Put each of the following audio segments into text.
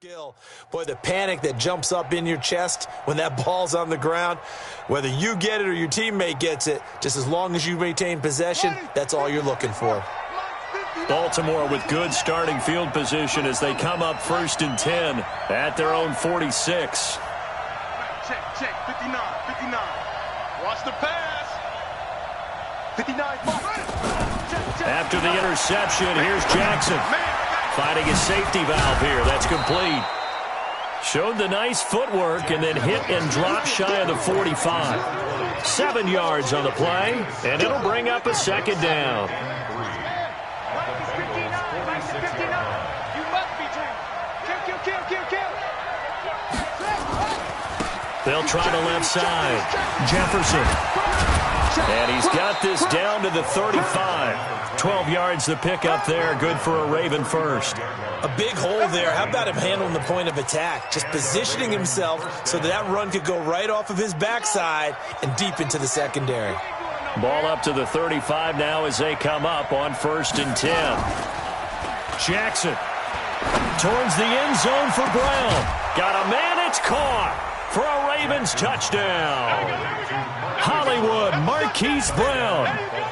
skill. Boy, the panic that jumps up in your chest when that ball's on the ground, whether you get it or your teammate gets it, just as long as you maintain possession, that's all you're looking for. Baltimore with good starting field position as they come up 1st and 10 at their own 46. Check, 59. Watch the pass. 59. After the interception, here's Jackson. Finding a safety valve here. That's complete. Showed the nice footwork and then hit and dropped shy of the 45. 7 yards on the play, and it'll bring up a 2nd down. They'll try the left side. Jefferson. And he's got this down to the 35. 12 yards to pick up there. Good for a Raven first. A big hole there. How about him handling the point of attack? Just positioning himself so that run could go right off of his backside and deep into the secondary. Ball up to the 35 now as they come up on 1st and 10. Jackson towards the end zone for Brown. Got a man, it's caught for a Ravens touchdown. Hollywood Marquise Brown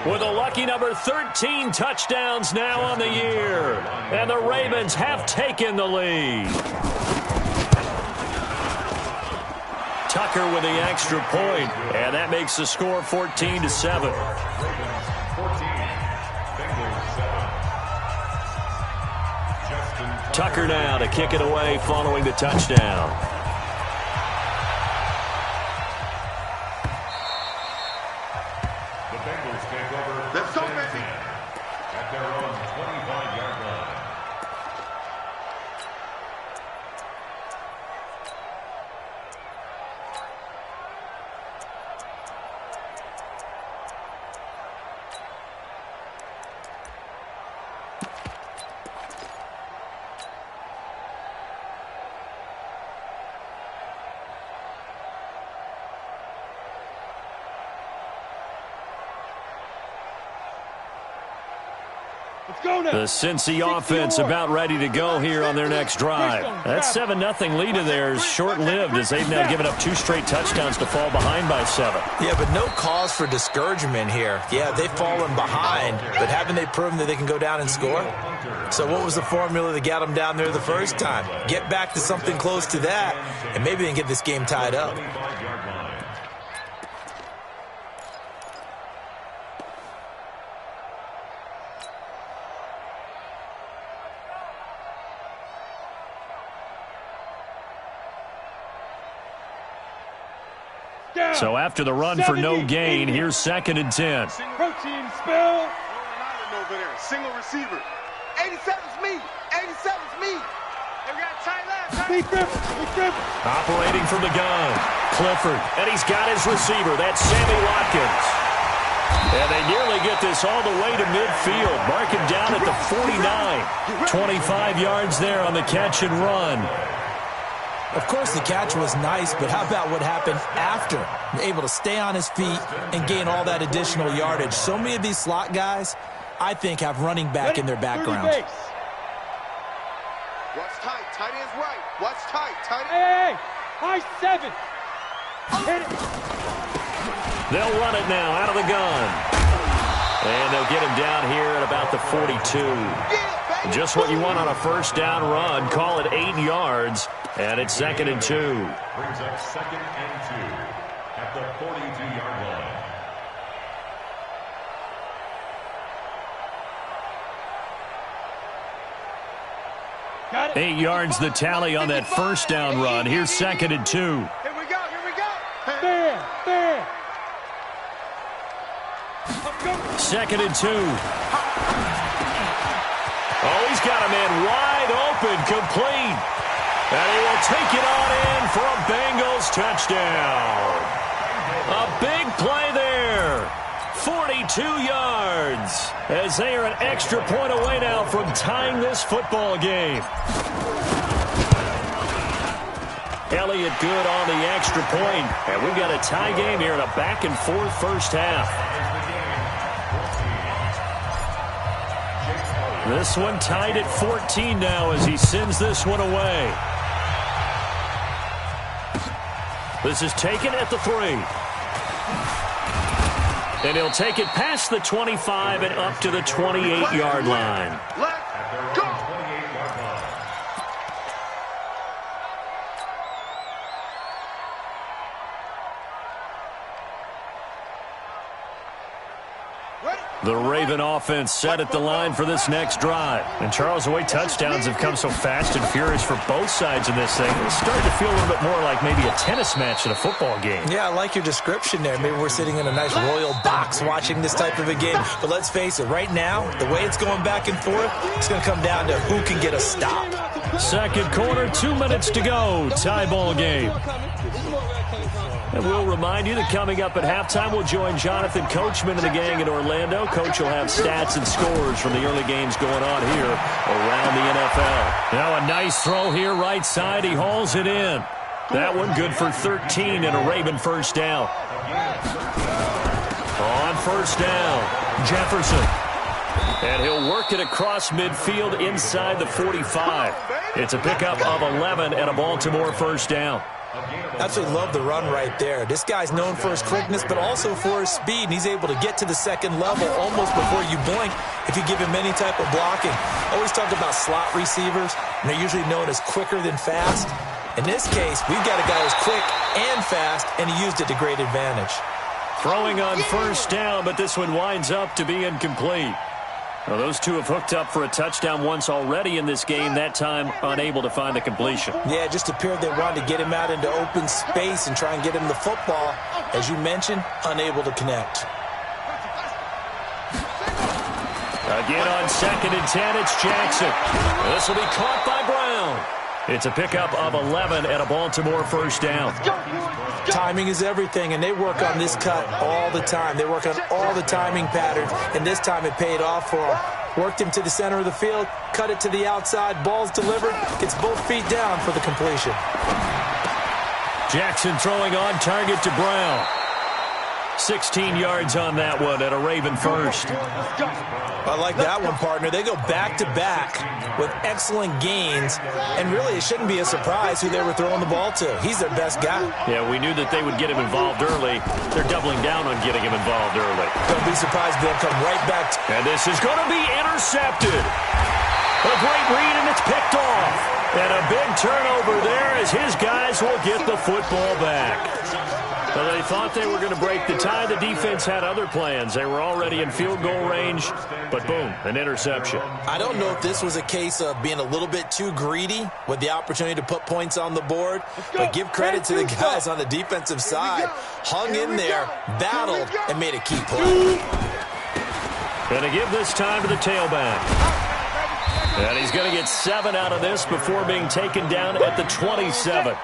with a lucky number 13 touchdowns now on the year. And the Ravens have taken the lead. Tucker with the extra point, and that makes the score 14-7. Tucker now to kick it away following the touchdown. Let's go, baby. At their own 25-yard line. The Cincy offense about ready to go here on their next drive. That 7-0 lead of theirs short-lived as they've now given up 2 straight touchdowns to fall behind by 7. Yeah, but no cause for discouragement here. Yeah, they've fallen behind, but haven't they proven that they can go down and score? So what was the formula that got them down there the first time? Get back to something close to that, and maybe they can get this game tied up. So after the run for no gain, here's 2nd and 10. Protein spill. Over there, single receiver. 87's me. 87's me. They got tight left. Operating from the gun, Clifford, and he's got his receiver. That's Sammy Watkins. And they nearly get this all the way to midfield. Mark him down at the 49. 25 yards there on the catch and run. Of course, the catch was nice, but how about what happened after? Able to stay on his feet and gain all that additional yardage. So many of these slot guys, I think, have running back in their background. Watch tight. Tight end's right. Watch tight. Tight end. Hey, high 7. Hit it. They'll run it now out of the gun. And they'll get him down here at about the 42. Just what you want on a first down run. Call it 8 yards. And it's 2nd and 2. Brings up 2nd and 2 at the 42-yard line. 8 yards the tally on that first down run. Here's 2nd and 2. Here we go. There. 2nd and 2. Oh, he's got a man wide open, complete. And he will take it on in for a Bengals touchdown. A big play there. 42 yards as they are an extra point away now from tying this football game. Elliott good on the extra point. And we've got a tie game here in a back-and-forth first half. This one tied at 14 now as he sends this one away. This is taken at the 3. And he'll take it past the 25 and up to the 28-yard line. Let's go. The Raven offense set at the line for this next drive. And Charles, the way touchdowns have come so fast and furious for both sides in this thing, it's starting to feel a little bit more like maybe a tennis match in a football game. Yeah, I like your description there. Maybe we're sitting in a nice royal box watching this type of a game. But let's face it, right now, the way it's going back and forth, it's going to come down to who can get a stop. Second quarter, 2 minutes to go. Tie ball game. And we'll remind you that coming up at halftime, we'll join Jonathan Coachman and the gang in Orlando. Coach will have stats and scores from the early games going on here around the NFL. Now a nice throw here right side. He hauls it in. That one good for 13 and a Raven first down. On first down, Jefferson. And he'll work it across midfield inside the 45. It's a pickup of 11 and a Baltimore first down. Absolutely love the run right there. This guy's known for his quickness, but also for his speed, and he's able to get to the second level almost before you blink if you give him any type of blocking. Always talk about slot receivers, and they're usually known as quicker than fast. In this case, we've got a guy who's quick and fast, and he used it to great advantage. Throwing on first down, but this one winds up to be incomplete. Well, those two have hooked up for a touchdown once already in this game, that time unable to find the completion. Yeah, it just appeared they wanted to get him out into open space and try and get him the football. As you mentioned, unable to connect. Again on 2nd and 10, it's Jackson. This will be caught by Brown. It's a pickup of 11 and a Baltimore first down. Timing is everything, and they work on this cut all the time. They work on all the timing patterns, and this time it paid off for them. Worked him to the center of the field, cut it to the outside, ball's delivered, gets both feet down for the completion. Jackson throwing on target to Brown. 16 yards on that one at a Raven first. I like that one, partner. They go back-to-back with excellent gains, and really it shouldn't be a surprise who they were throwing the ball to. He's their best guy. Yeah, we knew that they would get him involved early. They're doubling down on getting him involved early. Don't be surprised they'll come right back. And this is going to be intercepted. A great read, and it's picked off. And a big turnover there as his guys will get the football back. Well, they thought they were going to break the tie. The defense had other plans. They were already in field goal range, but boom, an interception. I don't know if this was a case of being a little bit too greedy with the opportunity to put points on the board, but give credit to the guys on the defensive side. Hung in there, battled, and made a key play. Going to give this time to the tailback. And he's going to get 7 out of this before being taken down at the 27.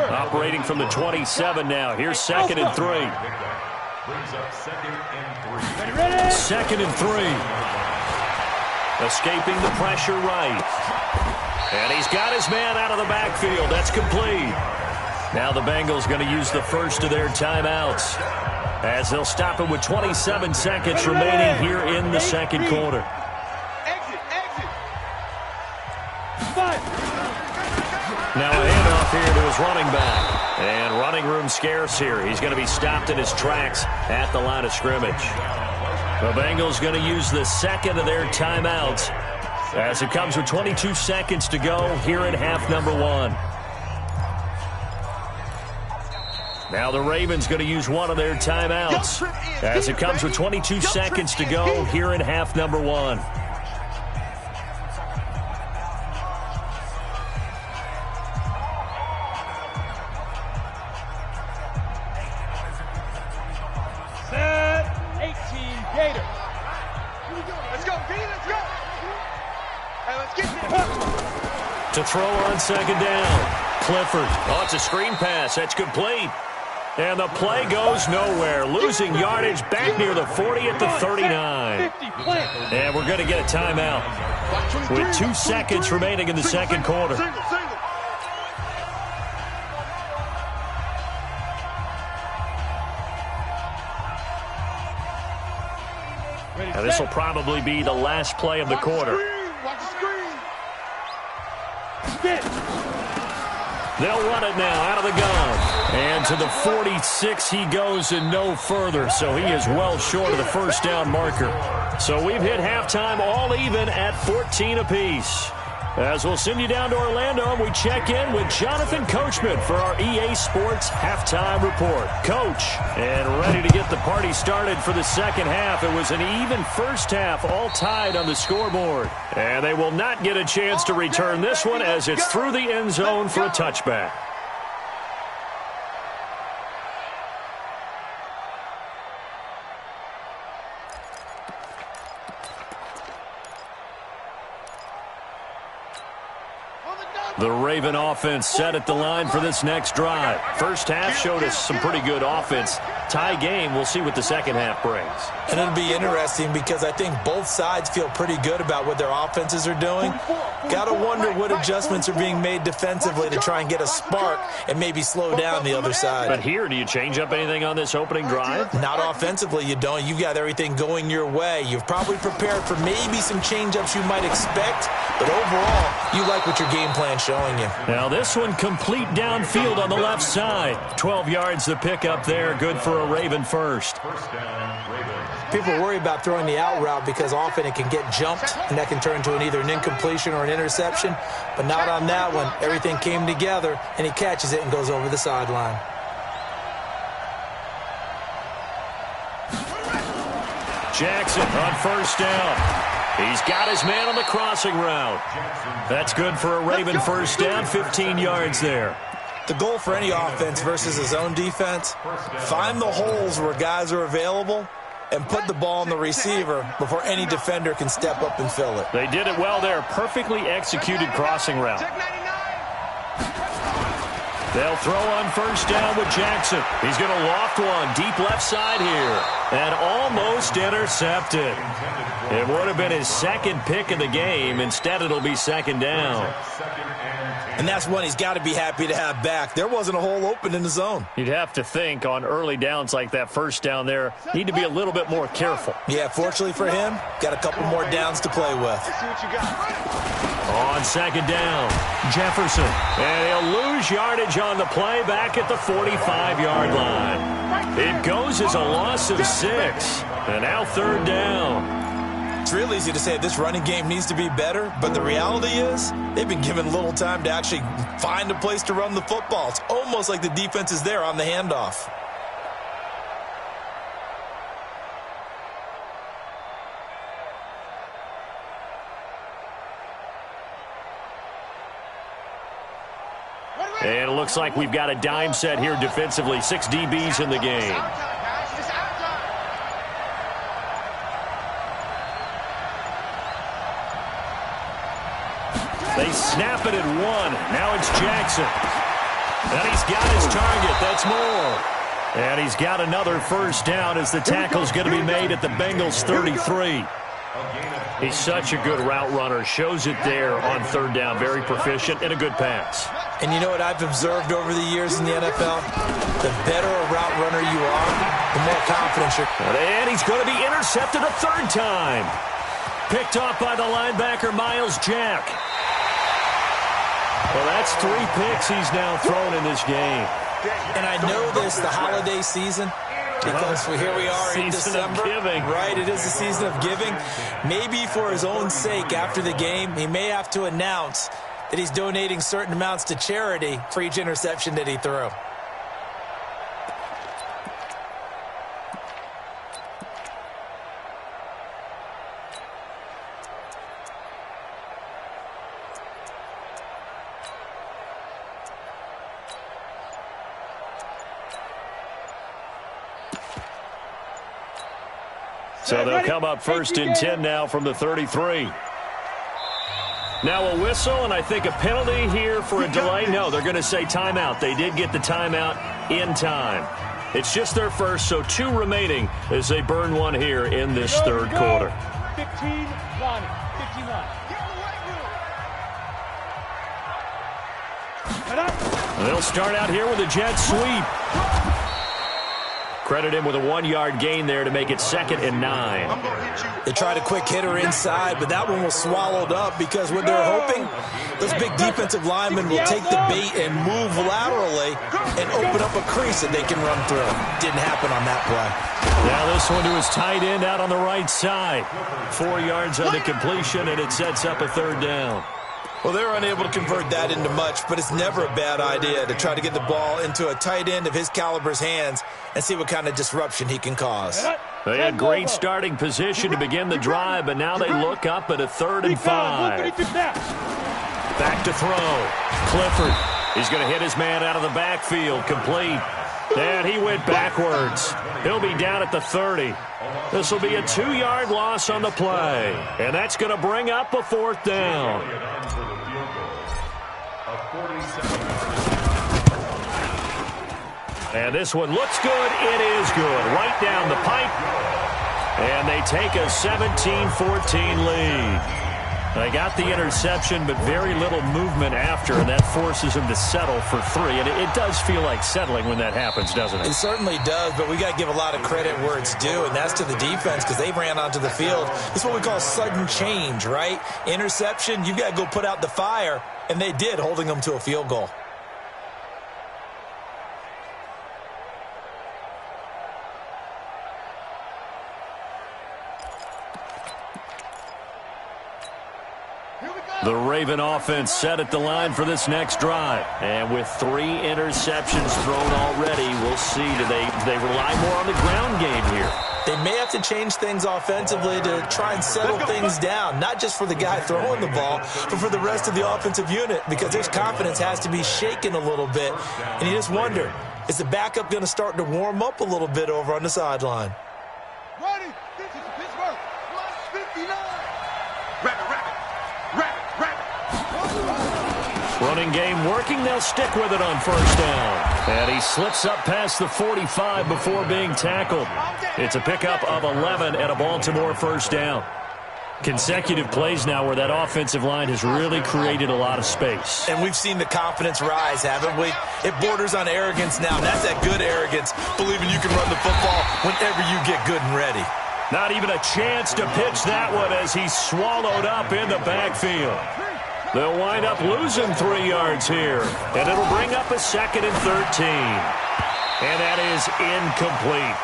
Operating from the 27 now. Here's 2nd and 3. 2nd and 3. Escaping the pressure right. And he's got his man out of the backfield. That's complete. Now the Bengals going to use the first of their timeouts, as they'll stop it with 27 seconds remaining here in the second quarter. Now a handoff here to his running back. And running room scarce here. He's going to be stopped in his tracks at the line of scrimmage. The Bengals going to use the second of their timeouts, as it comes with 22 seconds to go here in half number 1. Now the Ravens going to use one of their timeouts, as it comes with 22 seconds to go here in half number 1. To throw on 2nd down. Clifford. Oh, it's a screen pass. That's complete. And the play goes nowhere. Losing yardage back near the 40 at the 39. And we're going to get a timeout with 2 seconds remaining in the second quarter. Now this will probably be the last play of the quarter. They'll run it now out of the gun. And to the 46 he goes and no further, so he is well short of the first down marker. So we've hit halftime all even at 14 apiece. As we'll send you down to Orlando, and we check in with Jonathan Coachman for our EA Sports Halftime Report. Coach, and ready to get the party started for the second half. It was an even first half, all tied on the scoreboard. And they will not get a chance to return this one as it's through the end zone for a touchback. The Raven offense set at the line for this next drive. First half showed us some pretty good offense. Tie game, we'll see what the second half brings. And it'll be interesting because I think both sides feel pretty good about what their offenses are doing. Got to wonder what adjustments are being made defensively to try and get a spark and maybe slow down the other side. But here, do you change up anything on this opening drive? Not offensively, you don't. You've got everything going your way. You've probably prepared for maybe some change-ups you might expect, but overall, you like what your game plan's showing you. Now this one complete downfield on the left side. 12 yards to pick up there. Good for a Raven first. People worry about throwing the out route because often it can get jumped, and that can turn into either an incompletion or an interception, but not on that one. Everything came together, and he catches it and goes over the sideline. Jackson on first down. He's got his man on the crossing route. That's good for a Raven first down, 15 yards there. The goal for any offense versus his own defense, find the holes where guys are available and put the ball on the receiver before any defender can step up and fill it. They did it well there. Perfectly executed crossing route. They'll throw on first down with Jackson. He's going to loft one deep left side here. And almost intercepted. It would have been his second pick of the game. Instead, it'll be second down. And that's one he's got to be happy to have back. There wasn't a hole open in the zone. You'd have to think on early downs like that first down there, need to be a little bit more careful. Yeah, fortunately for him, got a couple more downs to play with. On second down, Jefferson. And he'll lose yardage on the play back at the 45-yard line. It goes as a loss of 6. And now third down. It's real easy to say this running game needs to be better, but the reality is they've been given little time to actually find a place to run the football. It's almost like the defense is there on the handoff. And it looks like we've got a dime set here defensively. 6 DBs in the game. They snap it at 1. Now it's Jackson. And he's got his target. That's more. And he's got another first down as the tackle's going to be made at the Bengals 33. He's such a good route runner. Shows it there on third down. Very proficient and a good pass. And you know what I've observed over the years in the NFL? The better a route runner you are, the more confidence you're... And he's going to be intercepted a third time. Picked off by the linebacker, Miles Jack. Well, that's 3 picks he's now thrown in this game. And I know this, the holiday season, because here we are in December. Season of giving. Right, it is the season of giving. Maybe for his own sake after the game, he may have to announce that he's donating certain amounts to charity for each interception that he threw. So they'll come up first and 10 now from the 33. Now a whistle, and I think a penalty here for a delay. No, they're going to say timeout. They did get the timeout in time. It's just their first, so 2 remaining as they burn one here in this third quarter. 15 line. 15 line. They'll start out here with a jet sweep. Credit him with a 1-yard gain there to make it 2nd and 9. They tried a quick hitter inside, but that one was swallowed up because what they're hoping, those big defensive linemen will take the bait and move laterally and open up a crease that they can run through. Didn't happen on that play. Now this one to his tight end out on the right side. 4 yards on the completion, and it sets up a 3rd down. Well, they were unable to convert that into much, but it's never a bad idea to try to get the ball into a tight end of his caliber's hands and see what kind of disruption he can cause. They had great starting position to begin the drive, but now they look up at a 3rd and 5. Back to throw. Clifford. He's going to hit his man out of the backfield. Complete. And he went backwards. He'll be down at the 30. This will be a 2-yard loss on the play. And that's going to bring up a 4th down. And this one looks good. It is good. Right down the pipe. And they take a 17-14 lead. They got the interception, but very little movement after, and that forces them to settle for 3. And it does feel like settling when that happens, doesn't it? It certainly does, but we got to give a lot of credit where it's due, and that's to the defense because they ran onto the field. It's what we call sudden change, right? Interception, you got to go put out the fire, and they did, holding them to a field goal. The Raven offense set at the line for this next drive. And with 3 interceptions thrown already, we'll see. Do they rely more on the ground game here? They may have to change things offensively to try and settle things down, not just for the guy throwing the ball, but for the rest of the offensive unit, because their confidence has to be shaken a little bit. And you just wonder, is the backup going to start to warm up a little bit over on the sideline? Ready? This is Pittsburgh. Plus 59. Running game working. They'll stick with it on 1st down. And he slips up past the 45 before being tackled. It's a pickup of 11 and a Baltimore 1st down. Consecutive plays now where that offensive line has really created a lot of space. And we've seen the confidence rise, haven't we? It borders on arrogance now. That's that good arrogance, believing you can run the football whenever you get good and ready. Not even a chance to pitch that one as he's swallowed up in the backfield. They'll wind up losing 3 yards here, and it'll bring up a 2nd and 13. And that is incomplete.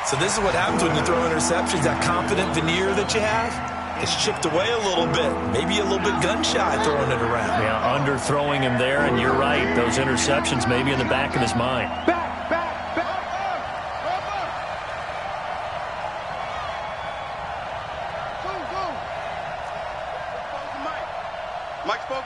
So this is what happens when you throw interceptions. That confident veneer that you have, it's chipped away a little bit. Maybe a little bit gun-shy throwing it around. Yeah, underthrowing him there, and you're right. Those interceptions may be in the back of his mind. Mike Spoke.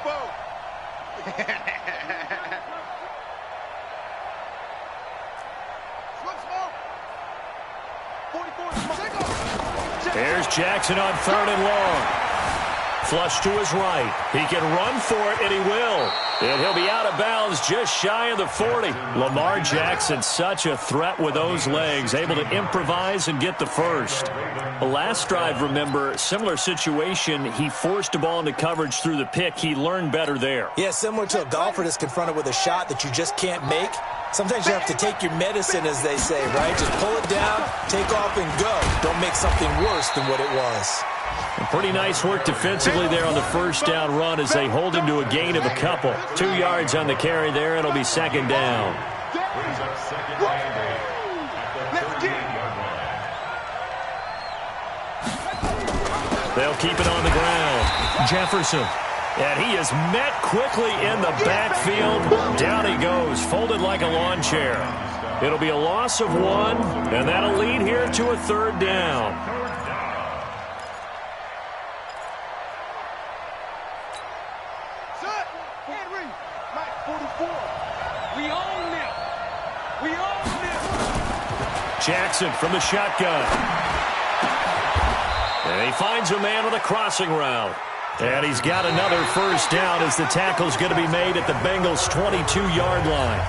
There's Jackson on 3rd and long. Flush to his right. He can run for it, and he will. And he'll be out of bounds just shy of the 40. Lamar Jackson, such a threat with those legs, able to improvise and get the first. The last drive, remember, similar situation. He forced the ball into coverage through the pick. He learned better there. Yeah, similar to a golfer that's confronted with a shot that you just can't make. Sometimes you have to take your medicine, as they say, right? Just pull it down, take off, and go. Don't make something worse than what it was. And pretty nice work defensively there on the 1st down run as they hold him to a gain of a couple. 2 yards on the carry there. It'll be 2nd down. They'll keep it on the ground. Jefferson. And he is met quickly in the backfield. Down he goes, folded like a lawn chair. It'll be a loss of 1, and that'll lead here to a 3rd down. Henry, Mike 44. We own them. We own them. Jackson from the shotgun. And he finds a man on the crossing route. And he's got another 1st down as the tackle's going to be made at the Bengals' 22-yard line.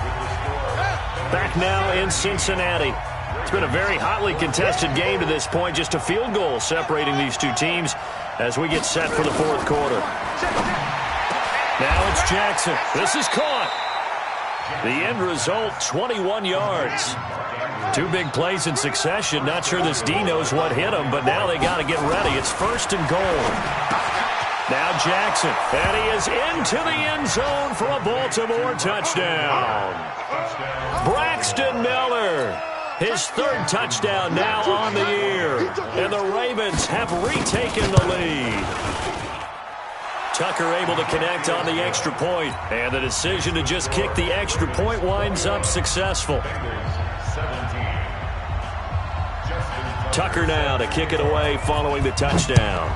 Back now in Cincinnati. It's been a very hotly contested game to this point. Just a field goal separating these two teams as we get set for the 4th quarter. Now it's Jackson. This is caught. The end result, 21 yards. Two big plays in succession. Not sure this D knows what hit him, but now they got to get ready. It's 1st and goal. Now Jackson, and he is into the end zone for a Baltimore touchdown. Braxton Miller, his 3rd touchdown now on the year. And the Ravens have retaken the lead. Tucker able to connect on the extra point, and the decision to just kick the extra point winds up successful. Tucker now to kick it away following the touchdown.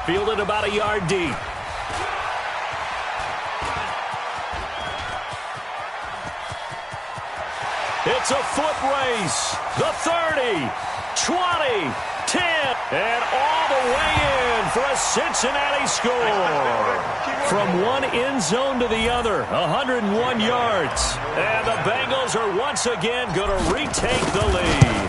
Fielded about a yard deep. It's a foot race. The 30, 20, 10, and all the way in for a Cincinnati score. From one end zone to the other, 101 yards. And the Bengals are once again going to retake the lead.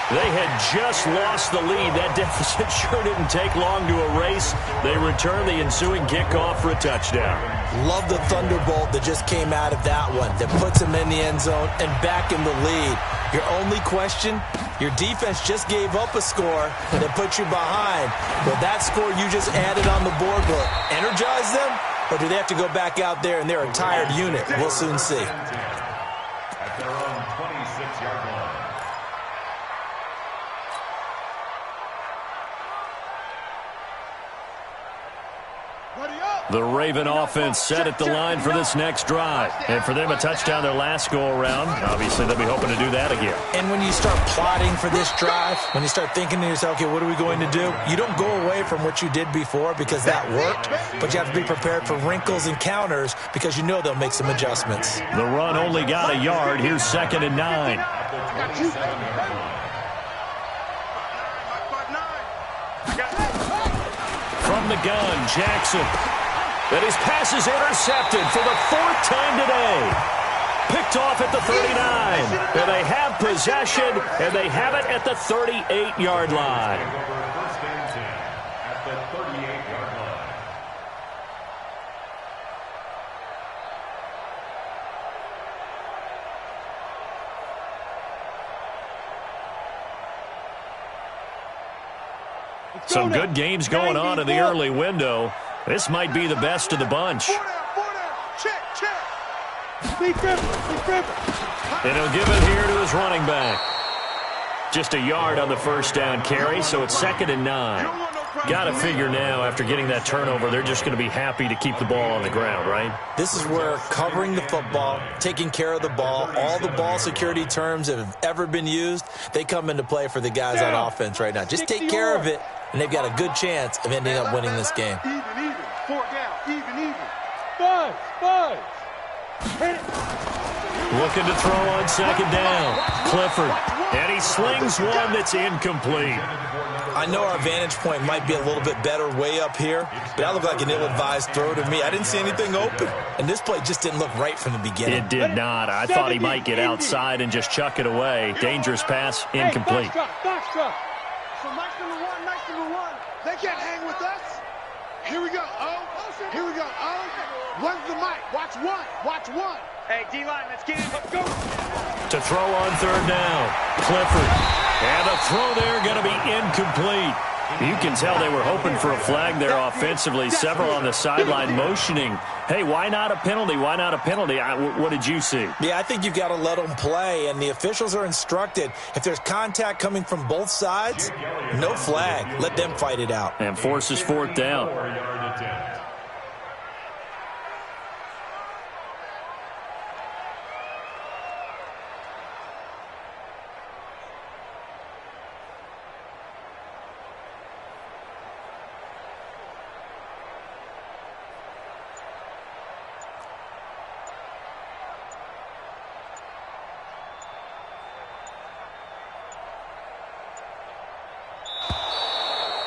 They had just lost the lead. That deficit sure didn't take long to erase. They return the ensuing kickoff for a touchdown. Love the thunderbolt that just came out of that one. That puts them in the end zone and back in the lead. Your only question, your defense just gave up a score that put you behind. But that score you just added on the board will energize them? Or do they have to go back out there and they're a tired unit? We'll soon see. At their own 26-yard line. The Raven offense set at the line for this next drive. And for them, a touchdown their last go-around. Obviously, they'll be hoping to do that again. And when you start plotting for this drive, when you start thinking to yourself, okay, what are we going to do? You don't go away from what you did before because that worked, but you have to be prepared for wrinkles and counters because you know they'll make some adjustments. The run only got a yard. Here's 2nd and 9. From the gun, Jackson. And his pass is intercepted for the 4th time today. Picked off at the 39. And they have possession, and they have it at the 38-yard line. First and 10 at the 38-yard line. Some good games going on in the early window. This might be the best of the bunch. Check. And he'll give it here to his running back. Just a yard on the first down carry, so it's 2nd and 9. Got to figure now, after getting that turnover, they're just going to be happy to keep the ball on the ground, right? This is where covering the football, taking care of the ball, all the ball security terms that have ever been used, they come into play for the guys on offense right now. Just take care of it, and they've got a good chance of ending up winning this game. Even. 4 down. Even. Buzz. Hit it. Looking to throw on 2nd down. Clifford. And he slings one that's incomplete. I know our vantage point might be a little bit better way up here, but that looked like an ill-advised throw to me. I didn't see anything open, and this play just didn't look right from the beginning. It did not. I thought he might get outside and just chuck it away. Dangerous pass, incomplete. Box truck. So nice number one. They can't hang with us. Here we go. Here we go. One's the mic. Watch one. Hey, D-line, let's get in. Let's go. To throw on 3rd down. Clifford. And the throw there going to be incomplete. You can tell they were hoping for a flag there offensively. Several on the sideline motioning. Hey, why not a penalty? Why not a penalty? What did you see? Yeah, I think you've got to let them play, and the officials are instructed. If there's contact coming from both sides, no flag. Let them fight it out. And forces 4th down. 4-yard attempt.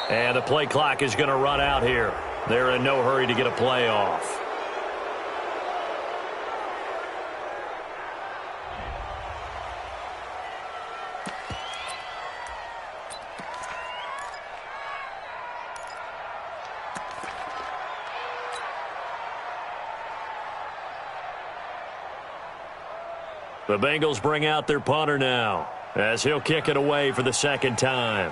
And the play clock is going to run out here. They're in no hurry to get a play off. The Bengals bring out their punter now, as he'll kick it away for the second time.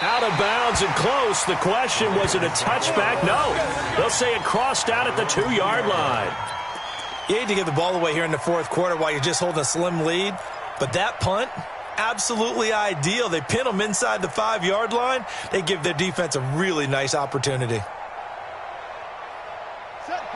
Out of bounds and close. The question, was it a touchback? No. They'll say it crossed out at the 2-yard line. You hate to give the ball away here in the fourth quarter while you're just holding a slim lead, but that punt, absolutely ideal. They pin them inside the 5-yard line. They give their defense a really nice opportunity.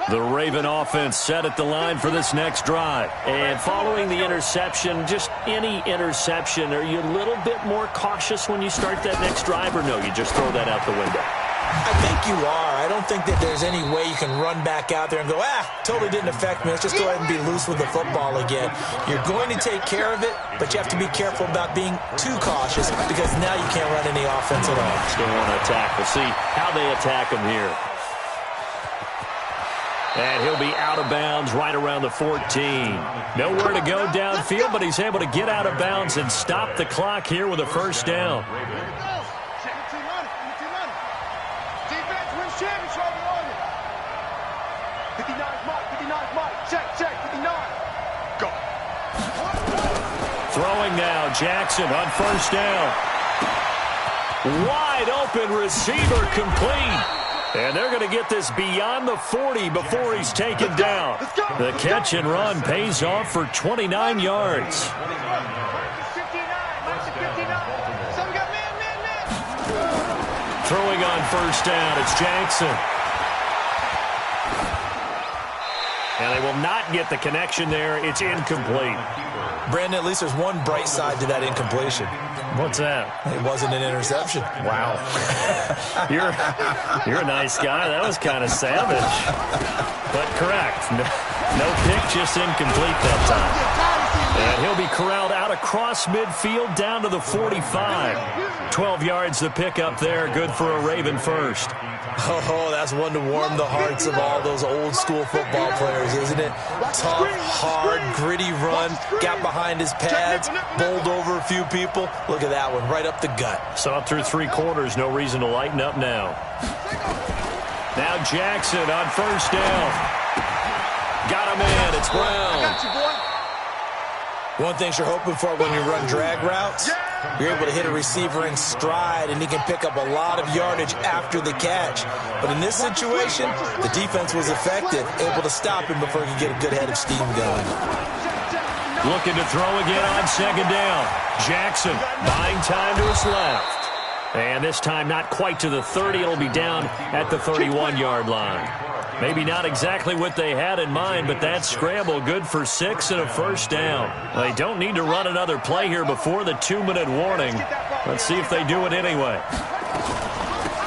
The Raven offense set at the line for this next drive. And following the interception, just any interception, are you a little bit more cautious when you start that next drive, or no, you just throw that out the window? I think you are. I don't think that there's any way you can run back out there and go, totally didn't affect me. Let's just go ahead and be loose with the football again. You're going to take care of it, but you have to be careful about being too cautious because now you can't run any offense at all. Still want to attack. We'll see how they attack him here. And he'll be out of bounds right around the 14. Nowhere to go downfield, but he's able to get out of bounds and stop the clock here with a first down. Defense wins championship. 59 Mike. Check, 59. Go. Throwing now, Jackson on first down. Wide open receiver, complete. And they're going to get this beyond the 40 before he's taken down. The catch and run pays off for 29 yards. 59. Mike's at 59. So we got man. Throwing on first down, it's Jackson. And they will not get the connection there. It's incomplete. Brandon, at least there's one bright side to that incompletion. What's that? It wasn't an interception. Wow. You're a nice guy. That was kind of savage. But correct. No pick, just incomplete that time. And he'll be corralled out across midfield down to the 45. 12 yards the pickup there. Good for a Raven first. Oh, that's one to warm the hearts of all those old school football players, isn't it? Tough, hard, gritty run. Got behind his pads, bowled over a few people. Look at that one, right up the gut. Saw it through 3 quarters. No reason to lighten up now. Now Jackson on first down. Got a man. It's Brown. One thing you're hoping for when you run drag routes, you're able to hit a receiver in stride, and he can pick up a lot of yardage after the catch. But in this situation, the defense was effective, able to stop him before he could get a good head of steam going. Looking to throw again on second down. Jackson buying time to his left. And this time not quite to the 30. It'll be down at the 31-yard line. Maybe not exactly what they had in mind, but that scramble good for 6 and a first down. They don't need to run another play here before the 2-minute warning. Let's see if they do it anyway.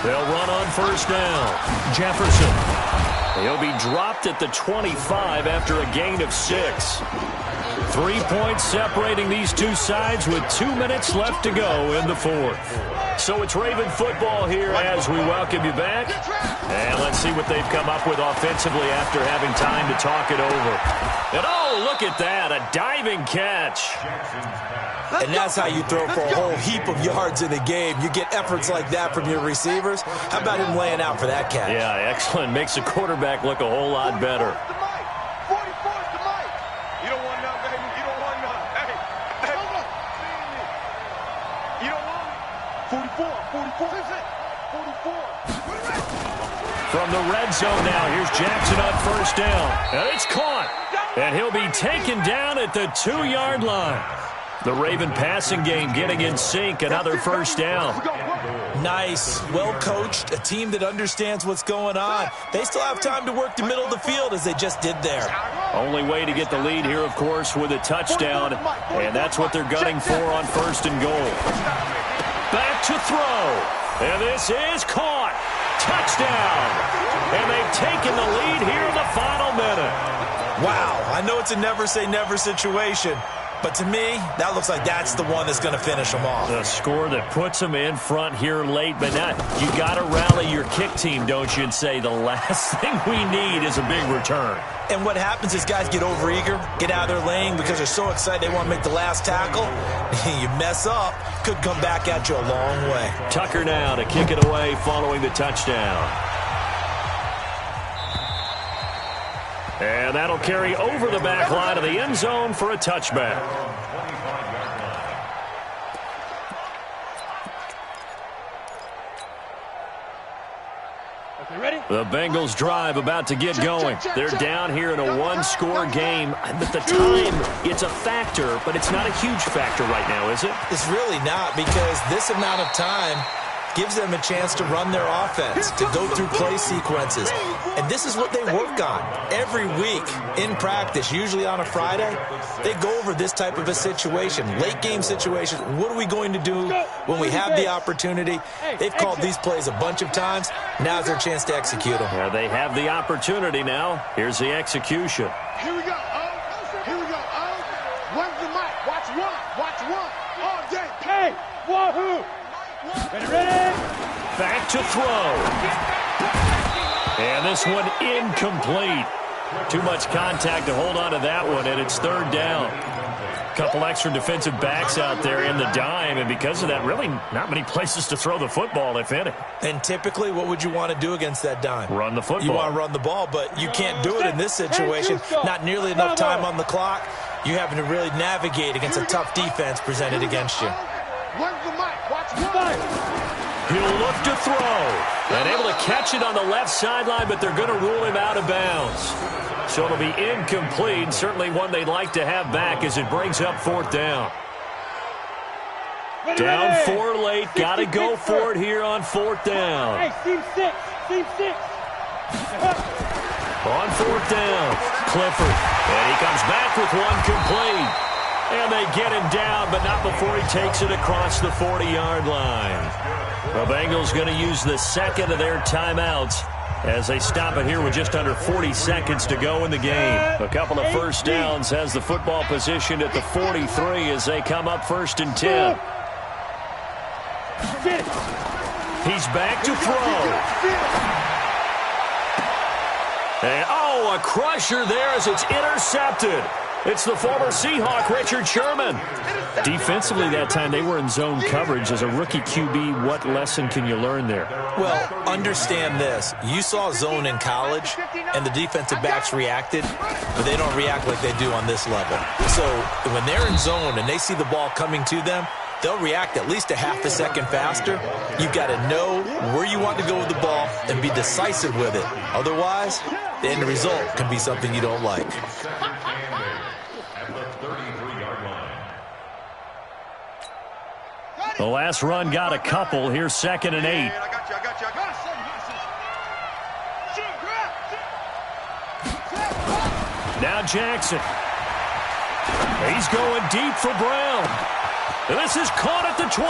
They'll run on first down. Jefferson. He'll be dropped at the 25 after a gain of 6. 3 points separating these two sides with 2 minutes left to go in the fourth. So it's Raven football here as we welcome you back. And let's see what they've come up with offensively after having time to talk it over. And oh, look at that, a diving catch. And that's how you throw for a whole heap of yards in the game. You get efforts like that from your receivers. How about him laying out for that catch? Yeah, excellent. Makes the quarterback look a whole lot better. From the red zone now, here's Jackson on first down. And it's caught. And he'll be taken down at the 2-yard line. The Raven passing game getting in sync. Another first down. Nice. Well coached. A team that understands what's going on. They still have time to work the middle of the field as they just did there. Only way to get the lead here, of course, with a touchdown. And that's what they're gunning for on first and goal. Back to throw. And this is caught. Touchdown. And they've taken the lead here in the final minute. Wow. I know it's a never say never situation, But to me, that looks like that's the one that's going to finish them off. The score that puts them in front here late, but now you got to rally your kick team, don't you, and say the last thing we need is a big return. And what happens is guys get overeager, get out of their lane because they're so excited they want to make the last tackle. You mess up, could come back at you a long way. Tucker now to kick it away following the touchdown. And that'll carry over the back line of the end zone for a touchback. The Bengals drive about to get going. They're down here in a one-score game. But the time, it's a factor, but it's not a huge factor right now, is it? It's really not, because this amount of time gives them a chance to run their offense, to go through play sequences. And this is what they work on every week in practice, usually on a Friday. They go over this type of a situation, late game situation. What are we going to do when we have the opportunity? They've called these plays a bunch of times. Now's their chance to execute them. Yeah, they have the opportunity now. Here's the execution. Here we go. Oh, here we go. Oh, when's the mic? Watch one. Watch one. All day. Hey, wahoo! Ready? Back to throw. And this one incomplete. Too much contact to hold on to that one, and it's third down. A couple extra defensive backs out there in the dime, and because of that, really not many places to throw the football, if any. And typically, what would you want to do against that dime? Run the football. You want to run the ball, but you can't do it in this situation. Not nearly enough time on the clock. You having to really navigate against a tough defense presented against you. When's the mic? Watch one. He'll look to throw. And able to catch it on the left sideline, but they're going to rule him out of bounds. So it'll be incomplete. Certainly one they'd like to have back as it brings up fourth down. Down 4 late. Got to go for it here on fourth down. Hey, team 6. Team 6. On fourth down, Clifford. And he comes back with one complete. And they get him down, but not before he takes it across the 40-yard line. The Bengals going to use the second of their timeouts as they stop it here with just under 40 seconds to go in the game. A couple of first downs has the football positioned at the 43 as they come up first and 10. He's back to throw. And, oh, a crusher there as it's intercepted. It's the former Seahawk, Richard Sherman. Defensively that time, they were in zone coverage. As a rookie QB, what lesson can you learn there? Well, understand this. You saw zone in college, and the defensive backs reacted, but they don't react like they do on this level. So when they're in zone and they see the ball coming to them, they'll react at least a half a second faster. You've got to know where you want to go with the ball and be decisive with it. Otherwise, the end result can be something you don't like. The last run got a couple. Here's 2nd and 8. I got you. Now Jackson. He's going deep for Brown. And this is caught at the 20.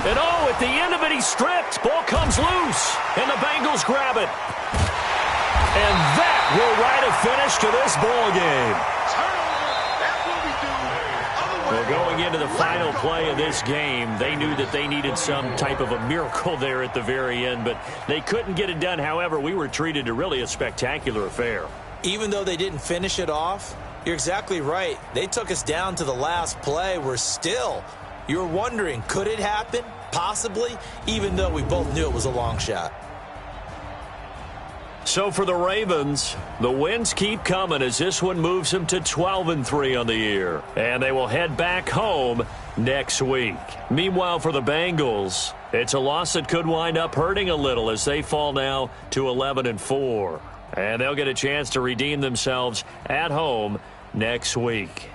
And oh, at the end of it, he's stripped. Ball comes loose. And the Bengals grab it. And that will write a finish to this ball game. Well, going into the final play of this game, they knew that they needed some type of a miracle there at the very end, but they couldn't get it done. However, we were treated to really a spectacular affair. Even though they didn't finish it off, you're exactly right. They took us down to the last play. You're wondering, could it happen? Possibly, even though we both knew it was a long shot. So for the Ravens, the wins keep coming as this one moves them to 12-3 on the year. And they will head back home next week. Meanwhile, for the Bengals, it's a loss that could wind up hurting a little as they fall now to 11-4. And they'll get a chance to redeem themselves at home next week.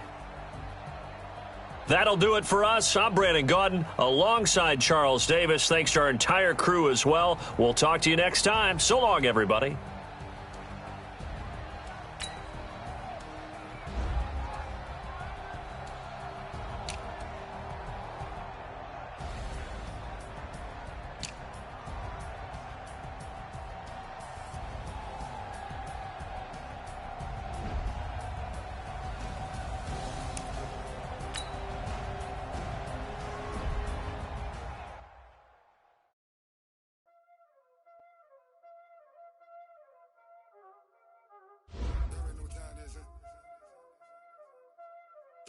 That'll do it for us. I'm Brandon Gaudin alongside Charles Davis. Thanks to our entire crew as well. We'll talk to you next time. So long, everybody.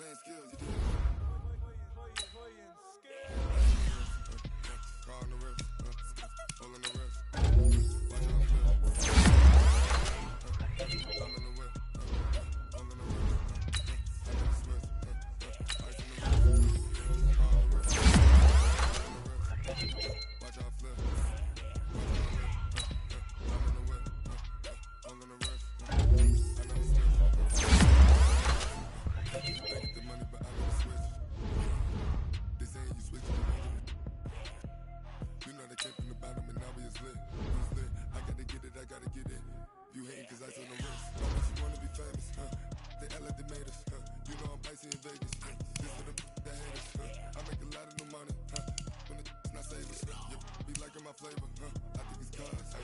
playing skills. You car on the wrist, all in the wrist. Watch out, I'm in the whip, all in the wrist. Ice in the wrist, car on the wrist. Watch out, flip. I'm in the whip, all in the wrist. I never switch. I get the money, but I never switch. They saying you switch. You know they came from the bottom and now we is lit. It's lit. I gotta get it, I gotta get it. You hating cause ice on the wrist. How much you wanna be famous, They act like they made us, You know I'm icy in Vegas, This for the that hate us, I make a lot of new money, When it's not savers, Be liking my flavor, I think it's cars.